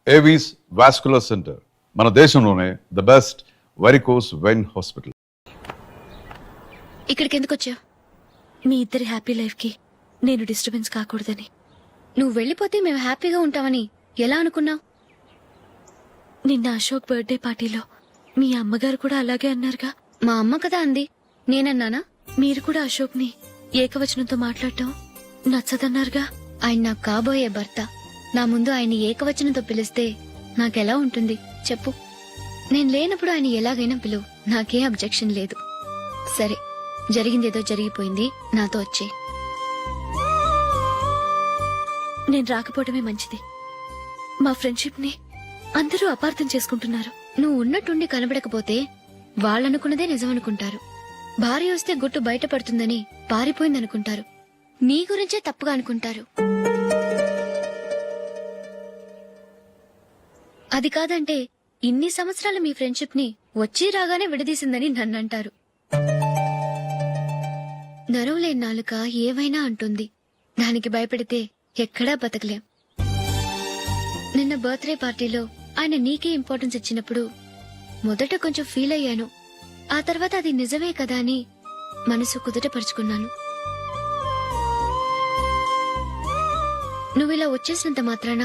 Avis vascular centre, మన దేశంలోనే the best varicose vein hospital. ఇక్కడికి ఎందుకు వచ్చావు? మీ ఇద్దరి హ్యాపీ లైఫ్ కి నేను డిస్టర్బెన్స్ కాకూడదని. నువ్వు వెళ్ళిపోతే మేము హ్యాపీగా ఉంటామని ఎలా అనుకున్నావు? నిన్న అశోక్ బర్త్డే పార్టీలో మీ అమ్మగారు కూడా అలాగే అన్నారుగా. మా అమ్మ కదా అంది, నేనన్నానా? మీరు కూడా అశోక్ ని ఏకవచనంతో మాట్లాడటం నచ్చదన్నారుగా. ఆయన నాకు కాబోయే భర్త. నా ముందు ఆయన్ని ఏకవచనంతో పిలిస్తే నాకెలా ఉంటుంది చెప్పు? నేను లేనప్పుడు ఆయన ఎలాగైనా పిలువు, నాకేం అబ్జెక్షన్ లేదు. సరే, జరిగిందేదో జరిగిపోయింది, నాతో వచ్చే. నేను రాకపోవడమే మంచిది. మా ఫ్రెండ్షిప్ ని అందరూ అపార్థం చేసుకుంటున్నారు. నువ్వు ఉన్నట్టుండి కనబడకపోతే వాళ్ళనుకున్నదే నిజమనుకుంటారు. భార్య వస్తే గుట్టు బయటపడుతుందని పారిపోయిందనుకుంటారు. నీ గురించే తప్పుగా అనుకుంటారు. అది కాదంటే ఇన్ని సంవత్సరాలు మీ ఫ్రెండ్షిప్ ని వచ్చి రాగానే విడదీసిందని నన్నంటారు. నరవలేని నాలుక ఏవైనా అంటుంది. దానికి భయపడితే ఎక్కడా బతకలేం. నిన్న బర్త్డే పార్టీలో ఆయన నీకే ఇంపార్టెన్స్ ఇచ్చినప్పుడు మొదట కొంచెం ఫీల్ అయ్యాను. ఆ తర్వాత అది నిజమే కదా అని మనసు కుదుటపరుచుకున్నాను. నువ్విలా వచ్చేసినంత మాత్రాన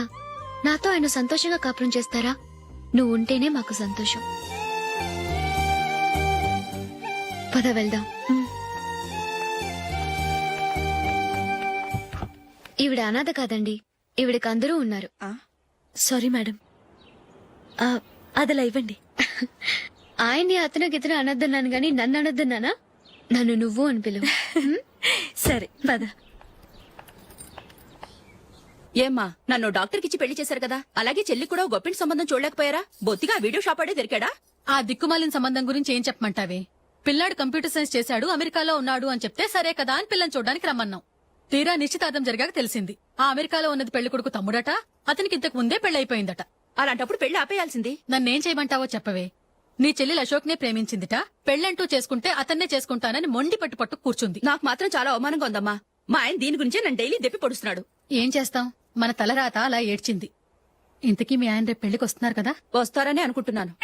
నాతో ఆయన సంతోషంగా కాపురం చేస్తారా? నువ్వు ఉంటేనే మాకు సంతోషం. పద వెళ్దాం. ఈవిడ అనాథ కాదండి, ఈవిడకి అందరూ ఉన్నారు. సారీ మేడం, అదలా ఇవ్వండి. ఆయన్ని అతను గితను అనొద్దన్నాను గాని నన్ను అనొద్దన్నానా? నన్ను నువ్వు అని పిలువు. సరే పద. ఏమ్మా, నన్ను డాక్టర్కిచ్చి పెళ్లి చేశారు కదా, అలాగే చెల్లి కూడా గొప్పింటి సంబంధం చూడలేకపోయారా? బొత్తిగా వీడియో షాప్ ఆడే దొరికాడా? ఆ దిక్కుమాలిన సంబంధం గురించి ఏం చెప్పమంటావే? పిల్లాడు కంప్యూటర్ సైన్స్ చేశాడు, అమెరికాలో ఉన్నాడు అని చెప్తే సరే కదా అని పిల్లని చూడడానికి రమ్మన్నాం. తీరా నిశ్చితార్థం జరిగాక తెలిసింది ఆ అమెరికాలో ఉన్నది పెళ్లి కొడుకు తమ్ముడట, అతనికి ఇంతకు ముందే పెళ్లయిపోయిందట. అలాంటప్పుడు పెళ్లి ఆపేయాల్సింది. నన్నేం చేయమంటావో చెప్పవే? నీ చెల్లెలు అశోక్ నే ప్రేమించిందిట, పెళ్లంటూ చేసుకుంటే అతన్నే చేసుకుంటానని మొండి పట్టు కూర్చుంది. నాకు మాత్రం చాలా అవమానంగా ఉందమ్మా. మా ఆయన దీని గురించే నన్ను డైలీ దెప్పి పొడుస్తున్నాడు. ఏం చేస్తాం, మన తలరాత అలా ఏడ్చింది. ఇంతకీ మీ ఆయన రేపు పెళ్లికి వస్తున్నారు కదా? వస్తారని అనుకుంటున్నాను.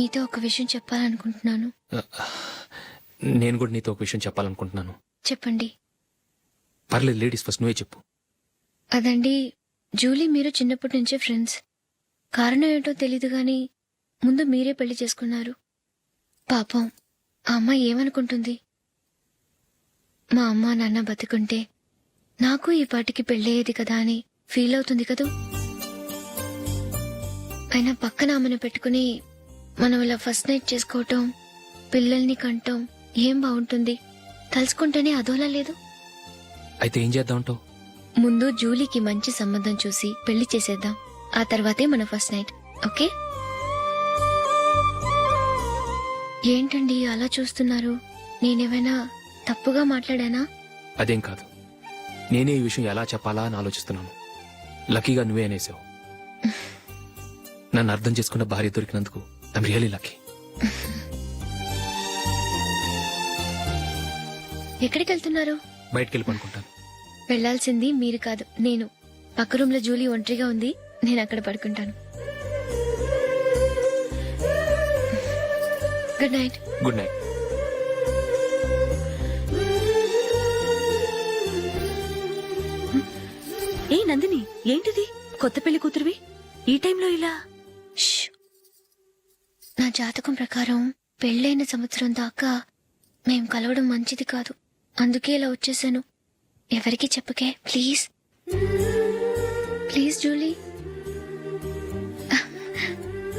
మీతో ఒక విషయం చెప్పాలనుకుంటున్నాను. నేను కూడా నీతో ఒక విషయం చెప్పాలనుకుంటున్నాను. చెప్పండి. పర్లేదు, లేడీస్ ఫస్ట్, నువ్వే చెప్పు. అదండి, జూలీ మీరు చిన్నప్పటి నుంచే ఫ్రెండ్స్. కారణం ఏంటో తెలీదు గాని ముందు మీరే పెళ్లి చేసుకున్నారు. పాపం ఆ అమ్మాయి ఏమనుకుంటుంది? మా అమ్మ నాన్న బతికుంటే నాకు ఈ పాటికి పెళ్ళయ్యేది కదా అని ఫీల్ అవుతుంది కదూ. అయినా పక్కన ఆమెను పెట్టుకుని మనం ఇలా ఫస్ట్ నైట్ చేసుకోవటం, పిల్లల్ని కంటాం ఏం బాగుంటుంది? తలుచుకుంటేనే అదోలా లేదు. అయితే ఏం చేద్దామంటావు? ముందు జూలీకి మంచి సంబంధం చూసి పెళ్లి చేసేద్దాం, ఆ తర్వాతే మన ఫస్ట్ నైట్. ఓకే? ఏంటండి అలా చూస్తున్నారు? నేనేమైనా తప్పుగా మాట్లాడానా? అదేం కాదు, నేనే ఈ విషయం ఎలా చెప్పాలా అని ఆలోచిస్తున్నాను. లక్కీగా నువ్వే అనేసావు. నన్ను అర్థం చేసుకున్న భార్య దొరికినందుకు ఐమ్ రియలీ లక్కీ. ఎక్కడికి వెళ్తున్నారు? బయటికి వెళ్ళి పడుకుంటాను. వెళ్లాల్సింది మీరు కాదు, నేను. పక్క రూమ్ లో జూలీ ఒంటరిగా ఉంది, నేను అక్కడ పడుకుంటాను. Good night. Good night. ఏ నందిని, ఏంటిది? కొత్త పెళ్లి కూతురువి ఈ టైంలో ఇలా? నా జాతకం ప్రకారం పెళ్ళైన సంవత్సరం దాకా మేం కలవడం మంచిది కాదు, అందుకే ఇలా వచ్చేసాను. ఎవరికి చెప్పకే please. Please Julie,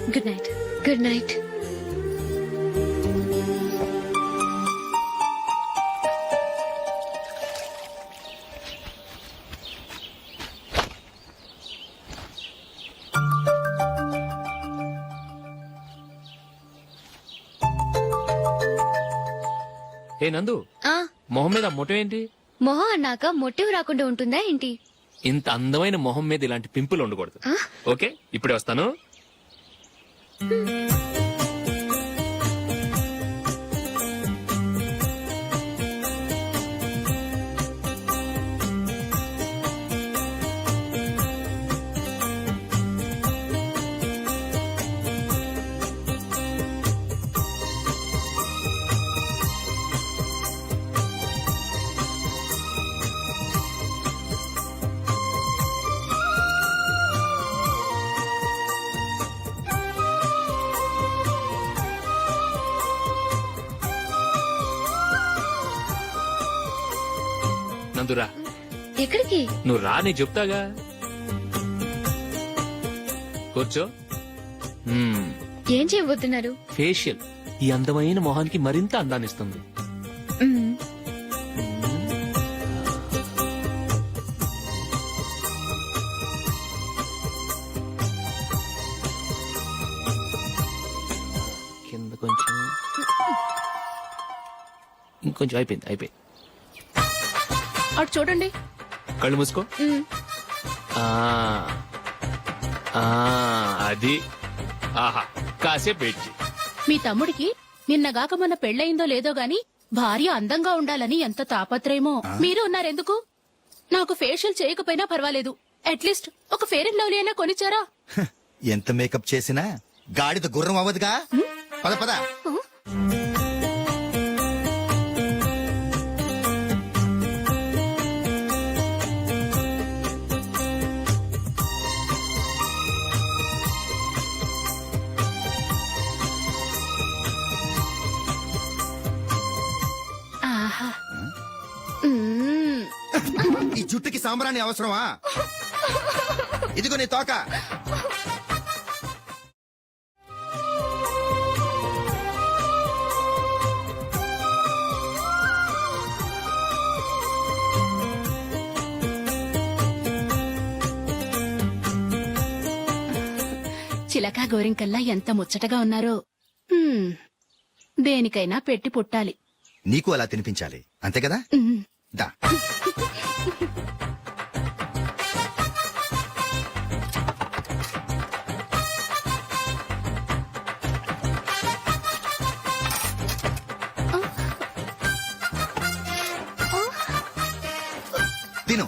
good night. Good night. ఏ నందు, ఆ మొహం మీద ఆ మొటం ఏంటి? మొహం అన్నాక మొటివ్ రాకుండా ఉంటుందా ఏంటి? ఇంత అందమైన మొహం మీద ఇలాంటి పింపుల్ ఉండకూడదు. ఆ? ఓకే, ఇప్పుడే వస్తాను. నందురా, ఎక్కడికి? నువ్వు రా, నేను చెప్తాగా. కూర్చో. ఏం చేయబోతున్నారు? ఫేషియల్ ఈ అందమైన మొహానికి మరింత అందాన్నిస్తుంది. మ్మ్. కింద కొంచెం, ఇంకొంచెం. అయిపోయింది. అటు చూడండి. కళ్ళు మూసుకో. మ్మ్. ఆ, ఆ, అది. ఆహా, కాసేపు వెయిట్ చెయ్. మీ తమ్ముడికి నిన్నగాక మొన్న పెళ్ళయిందో లేదో గాని భార్య అందంగా ఉండాలని ఎంత తాపత్రయమో. మీరు ఉన్నారెందుకు? నాకు ఫేషియల్ చేయకపోయినా పర్వాలేదు, అట్లీస్ట్ ఒక ఫేర్ అండ్ లవ్లీ అయినా కొనిచ్చారా? ఎంత మేకప్ చేసినా గాడిద గుర్రం అవ్వదుగా. పద పద. ఆహా. మ్మ్. ఈ జుట్టుకి సాంబ్రాణి అవసరమా? ఇదిగో నీ తోక. చిలకా గోరింకల్లా ఎంత ముచ్చటగా ఉన్నారో. దేనికైనా పెట్టి పుట్టాలి. నీకు అలా తినిపించాలి, అంతే కదా? దా. తిను.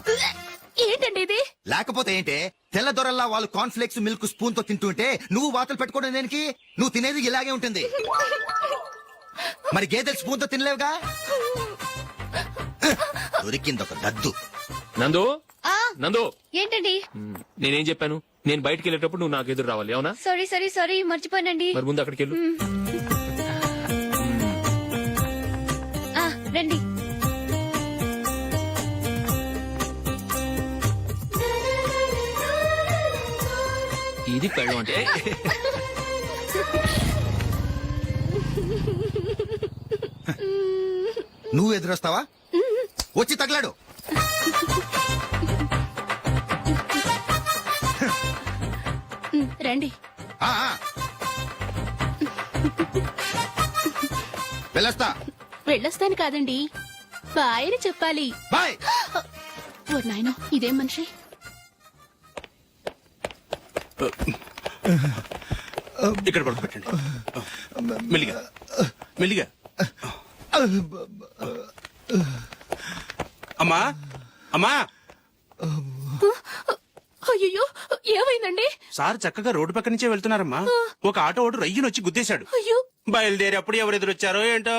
ఏంటండి ఇది? లేకపోతే ఏంటే, తెల్లదొరల్లా వాళ్ళు కార్న్ఫ్లేక్స్ మిల్క్ స్పూన్ తో తింటుంటే నువ్వు వాతలు పెట్టుకోవడం దేనికి? నువ్వు తినేది ఇలాగే ఉంటుంది. మరి గేదెలు స్పూన్ తో తినలేవుగా. దొరికింది ఒక దద్దు. నందు, ఆ, నందు, ఏంటండి? నేనేం చెప్పాను? నేను బయటికి వెళ్ళేటప్పుడు నువ్వు నాకు ఎదురు రావాలి, అవునా? సారీ మర్చిపోయానండి. మరి ముందు అక్కడికి వెళ్ళు. ఆ, రండి. ఇది పెళ్ళం అంటే. నువ్వు ఎదురొస్తావా? వచ్చి తగలాడు. రండి. ఆ, ఆ. వెళ్ళొస్తా. వెళ్ళొస్తాను కాదండి, బాయ్ అని చెప్పాలి. బాయ్. ఓ నాయనో, ఇదేం మనిషి? ఇక్కడ పడుకోబెట్టండి. మెల్లిగా మెల్లిగా. అమ్మా అమ్మా, అయ్యో, ఏమైందండి? సార్ చక్కగా రోడ్డు పక్క నుంచే వెళ్తున్నారమ్మా. ఒక ఆటో ఓడు రయ్యను వచ్చి గుద్దేశాడు. అయ్యో. బయలుదేరి అప్పుడు ఎవరు ఎదురొచ్చారో ఏంటో.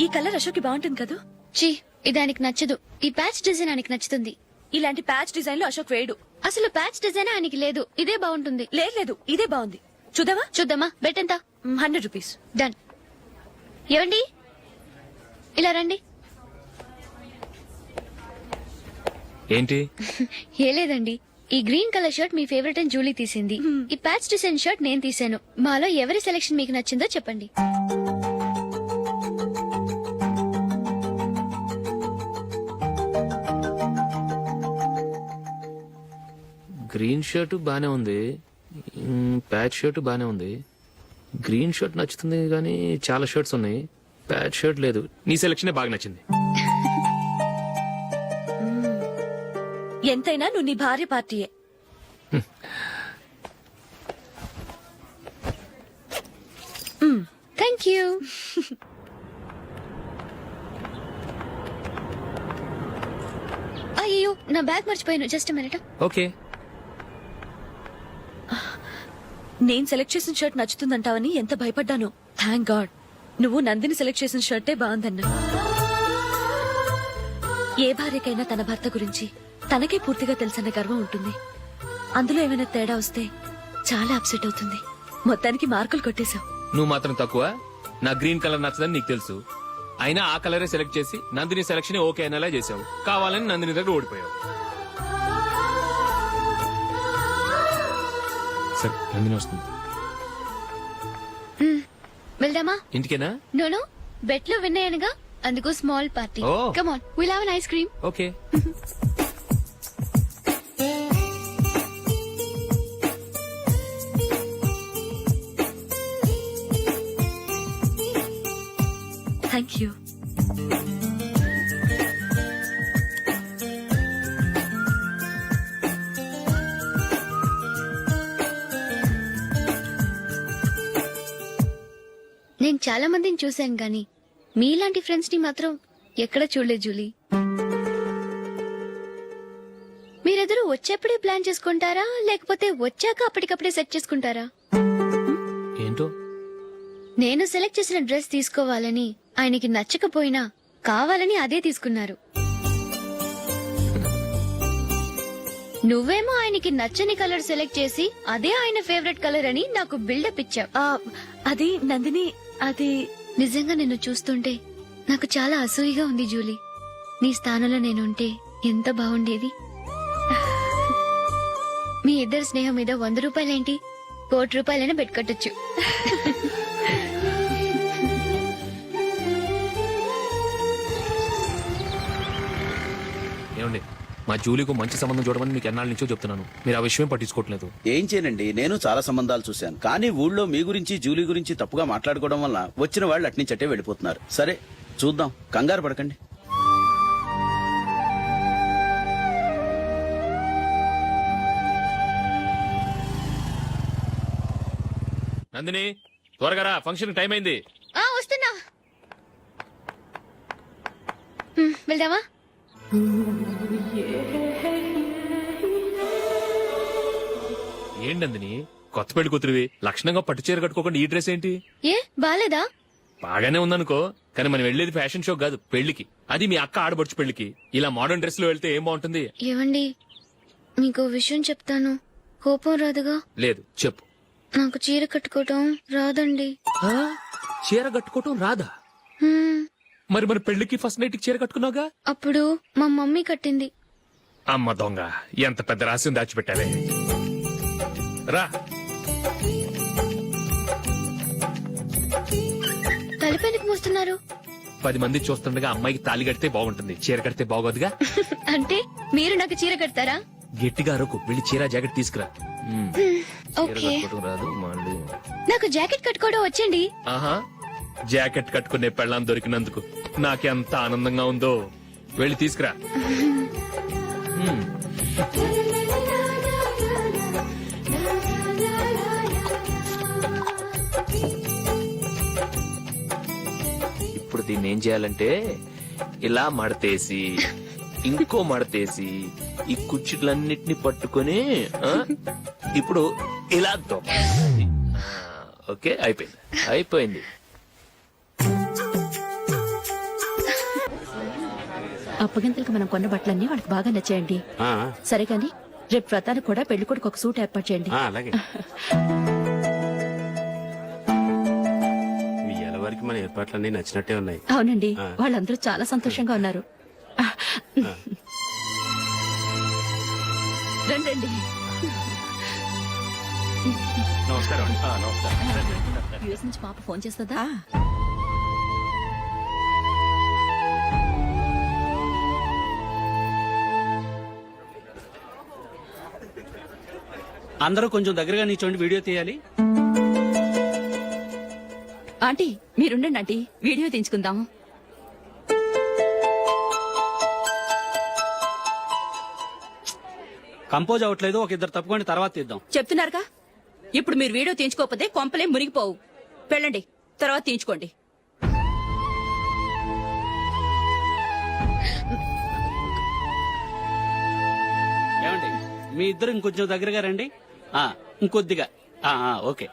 ఈ కలర్ అశోక్కి బాగుంటుంది కదా. చీ, ఇది ఆయనకి నచ్చదు. ఈ ప్యాచ్ డిజైన్ ఆయనకి నచ్చుతుంది. ఇలాంటి ప్యాచ్ డిజైన్ లో అశోక్ వేయడు. అసలు ప్యాచ్ డిజైన్ ఆయనకి లేదు, ఇదే బాగుంటుంది. లేదు లేదు, ఇదే బాగుంది. చూద్దామా? చూద్దామా? బెట్ ఎంత? 100 రూపీస్. డన్. ఏవండి, ఇలా రండి. ఏంటి? ఏ లేదండి, ఈ గ్రీన్ కలర్ షర్ట్ మీ ఫేవరెట్ అని జూలీ తీసింది. ఈ ప్యాచ్ డిజైన్ షర్ట్ నేను తీసాను. మాలో ఎవరి సెలెక్షన్ మీకు నచ్చిందో చెప్పండి. గ్రీన్ షర్ట్ బానే ఉంది, ప్యాచ్ షర్ట్ బానే ఉంది. గ్రీన్ షర్ట్ నచ్చుతుంది కానీ చాలా షర్ట్స్ ఉన్నాయి, ప్యాచ్ షర్ట్ లేదు. నీ సెలెక్షనే బాగా నచ్చింది. ఎంతైనా నువ్వు నీ భార్య పార్టీయే. Thank you. అయ్యో, నా బ్యాగ్ మర్చిపోయాను. Just minute. ఓకే. నేను సెలెక్ట్ చేసిన షర్ట్ నచ్చుతుందంటావని ఎంత భయపడ్డాను. థ్యాంక్ గాడ్ నువ్వు నందిని సెలెక్ట్ చేసిన షర్టే బాగుందన్నా. ఏ భార్యకైనా తన భర్త గురించి తనకే పూర్తిగా తెలుసన్న గర్వం ఉంటుంది. అందులో ఏమైనా తేడా వస్తే చాలా అప్సెట్ అవుతుంది. మొత్తానికి మార్కులు కొట్టేశావు. నువ్వు మాత్రం తక్కువ. నా గ్రీన్ కలర్ నచ్చదని నీకు తెలుసు, అయినా ఆ కలరే సెలెక్ట్ చేసి నందిని సెలెక్షన్ ఓకే అనేలా చేసావు. కావాలని నందిని దగ్గర ఓడిపోయావు. సరే, నందిని వస్తుంది. వెళ్దామా? ఇంటికేనా? నోను, బెట్ లో విన్ అయ్యానుగా, అందుకు small party. Oh. Come on, will have an ice cream. Okay. Thank you. నేను చాలా మందిని చూశాను గాని మీలాంటి ఫ్రెండ్స్ ని మాత్రం ఎక్కడ చూడలేదు జూలీ. మీరెదరూ వచ్చేప్పుడే ప్లాన్ చేసుకుంటారా, లేకపోతే వచ్చాక అప్పటికప్పుడే సెట్ చేసుకుంటారా? ఏంటో నేను సెలెక్ట్ చేసిన డ్రెస్ తీసుకోవాలని ఆయనకి నచ్చకపోయినా కావాలని అదే తీసుకున్నారు. నువ్వేమో ఆయనకి నచ్చని కలర్ సెలెక్ట్ చేసి అదే ఆయన ఫేవరెట్ కలర్ అని నాకు బిల్డప్ ఇచ్చావు. అది నందిని, అది నిజంగా నిన్ను చూస్తుంటే నాకు చాలా అసూయగా ఉంది జూలీ. నీ స్థానంలో నేనుంటే ఎంత బాగుండేది. మీ ఇద్దరు స్నేహం మీద 100 రూపాయలేంటి, 1 కోటి రూపాయలైనా పెట్టుకట్టొచ్చు. ఏమండి, మా జూలీకు మంచి సంబంధం చూడమని మీకు ఎన్నాళ్ళ నుంచో చెప్తున్నాను, మీరు ఆ విషయం పట్టించుకోవట్లేదు. ఏం చేయనండి, నేను చాలా సంబంధాలు చూశాను. కానీ ఊళ్ళో మీ గురించి జూలీ గురించి తప్పుగా మాట్లాడుకోవడం వల్ల వచ్చిన వాళ్ళు అట్నుంచటే వెళ్ళిపోతున్నారు. సరే చూద్దాం, కంగారు పడకండి. నందిని, త్వరగా రా, ఫంక్షన్ టైం అయింది. వస్తున్నా. వెళ్దామా? ఏంటి నందిని, కొత్త పెళ్లి కూతురివి, లక్షణంగా పట్టు చీర కట్టుకోకుండా ఈ డ్రెస్ ఏంటి? ఏ బాలేదా? బాగానే ఉందనుకో, కానీ మనం వెళ్ళేది ఫ్యాషన్ షో కాదు, పెళ్లికి. అది మీ అక్క ఆడబడుచు పెళ్లికి. ఇలా మోడర్న్ డ్రెస్ లో వెళ్తే ఏం బాగుంటుంది? ఏవండి, మీకు విషయం చెప్తాను, కోపం రాదుగా? లేదు, చెప్పు. నాకు చీర కట్టుకోవటం రాదండి. ఆ? చీర కట్టుకోవటం రాదా? హ్మ్, మరి మన పెళ్లికి ఫస్ట్ నైట్ చీర కట్టుకున్నావుగా? అప్పుడు మా మమ్మీ కట్టింది. అమ్మ దొంగ, ఎంత పెద్ద రహస్యం దాచిపెట్టావే. రా. తలపెందుకు మోస్తున్నారు? 10 మంది చూస్తుండగా అమ్మాయికి తాళి కడితే బాగుంటుంది, చీర కడితే బాగోదుగా. అంటే మీరు నాకు చీర కడతారా? గట్టిగా అరకు, వెళ్ళి చీర జాకెట్ తీసుకురా. చీర ఓకే. కట్టుకోవడం రాదు మళ్ళీ. నాకు జాకెట్ కట్టుకోవడం వచ్చండి. ఆహా, జాకెట్ కట్టుకునే పెళ్ళాం దొరికినందుకు నాకెంత ఆనందంగా ఉందో. వెళ్ళి తీసుకురా. హ్మ్. ఇప్పుడు దీన్ని ఏం చేయాలంటే ఇలా మడతేసి ఇంకో మడతేసి ఈ కుర్చీలన్నిటిని పట్టుకొని ఇప్పుడు ఇలా దొక్కాలి. ఓకే, అయిపోయింది అయిపోయింది. అప్పగింతలకు మనం కొన్న బట్టలన్నీ వాళ్ళకి బాగా నచ్చాయండి. సరే కానీ రేపు వ్రతానికి కూడా పెళ్లి కొడుకు ఒక సూట్ ఏర్పాటు చేయండి అలాగే ఇవాళ వరకు మన ఏర్పాట్లన్నీ నచ్చినట్టే ఉన్నాయి అవునండి వాళ్ళందరూ చాలా సంతోషంగా ఉన్నారు రండి నమస్కారం యుఎస్ నుంచి పాప ఫోన్ చేస్తుందా అందరూ కొంచెం దగ్గరగా నిల్చోండి, వీడియో తీయాలి. ఆంటీ మీరుండండి ఆంటీ వీడియో తీయించుకుందాం కంపోజ్ అవ్వట్లేదు, ఒక ఇద్దరు తప్పుకొని తర్వాత తీద్దాం. చెప్తున్నారుగా ఇప్పుడు మీరు వీడియో తీయించుకోకపోతే కొంపలే మునిగిపోవు. వెళ్ళండి తర్వాత తీయించుకోండి. ఏమండి మీ ఇద్దరు ఇంకొంచెం దగ్గరగా రండి. ఇంకొద్దిగా okay.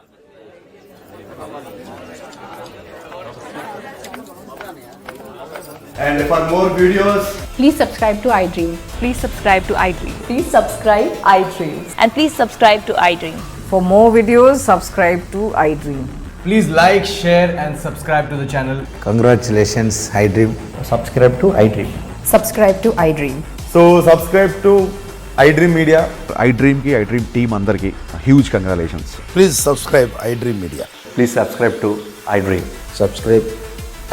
And for more videos, Please subscribe to iDream. Please subscribe to iDream. Please subscribe iDream. And please subscribe to iDream. For more videos, subscribe to iDream. please like, share, and subscribe to the channel. Congratulations iDream. Subscribe to iDream. Subscribe to iDream. So, subscribe to iDream Media. iDream కి iDream team అందరికి huge congratulations. Please subscribe iDream Media. Please subscribe to iDream. Subscribe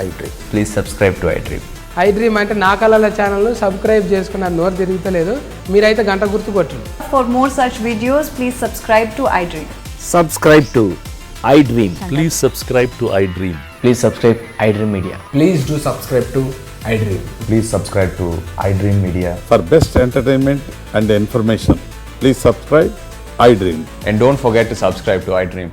iDream. Please subscribe to iDream. iDream అంటే నా కళల channel subscribe చేసుకున్న నోరు తిరుగుతలేదు. మీరైతే గంట గుర్తు కొట్టండి. For more such videos, please subscribe to iDream. Subscribe to iDream. Please subscribe to I dream. Please subscribe iDream Media. Please do subscribe to iDream. Please subscribe to iDream Media. For best entertainment and information, please subscribe iDream. And don't forget to subscribe to iDream.